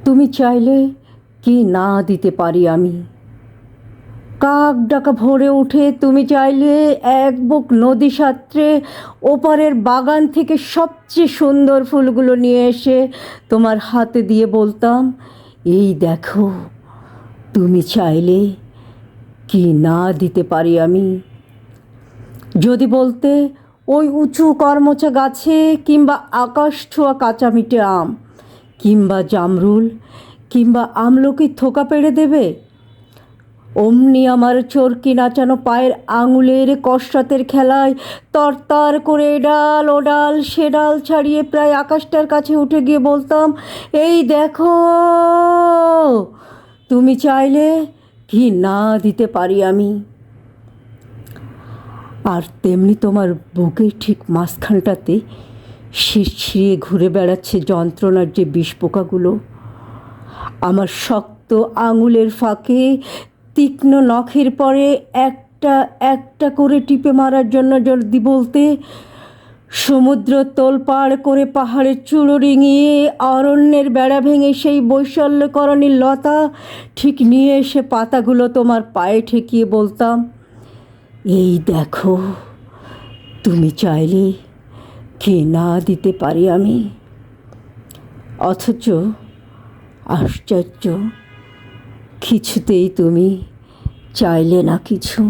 তুমি চাইলে কি না দিতে পারি আমি। কাক ডাকা ভোরে উঠে তুমি চাইলে এক বুক নদী সাঁতরে ওপারের বাগান থেকে সবচেয়ে সুন্দর ফুলগুলো নিয়ে এসে তোমার হাতে দিয়ে বলতাম, এই দেখো। তুমি চাইলে কি না দিতে পারি আমি। যদি বলতে, ওই উঁচু করমচা গাছে কিংবা আকাশ ছোঁয়া কাঁচা মিঠে আম কিংবা জামরুল কিংবা আমলকির থোকা পেড়ে দেবে, অমনি আমার চরকি নাচানো পায়ের আঙুলের কসরতের খেলায় তরতর করে এডাল ওডাল সে ডাল ছাড়িয়ে প্রায় আকাশটার কাছে উঠে গিয়ে বলতাম, এই দেখো। তুমি চাইলে কি না দিতে পারি আমি। আর তেমনি তোমার বুকের ঠিক মাঝখানটাতে শিরশিরে ঘুরে বেড়াচ্ছে যন্ত্রণার যে বিষপোকাগুলো, আমার শক্ত আঙুলের ফাঁকে তীক্ষ্ণ নখের পরে একটা একটা করে টিপে মারার জন্য যদি বলতে, সমুদ্র তোলপাড় করে পাহাড়ের চূড়ো ডিঙিয়ে অরণ্যের বেড়া ভেঙে সেই বৈশল্যকরণী লতা ঠিক নিয়ে এসে পাতাগুলো তোমার পায়ে ঠেকিয়ে বলতাম, এই দেখো। তুমি চাইলে কি না দিতে পারি আমি। অথচ আশ্চর্য, কিছুতেই তুমি চাইলে না কিছু।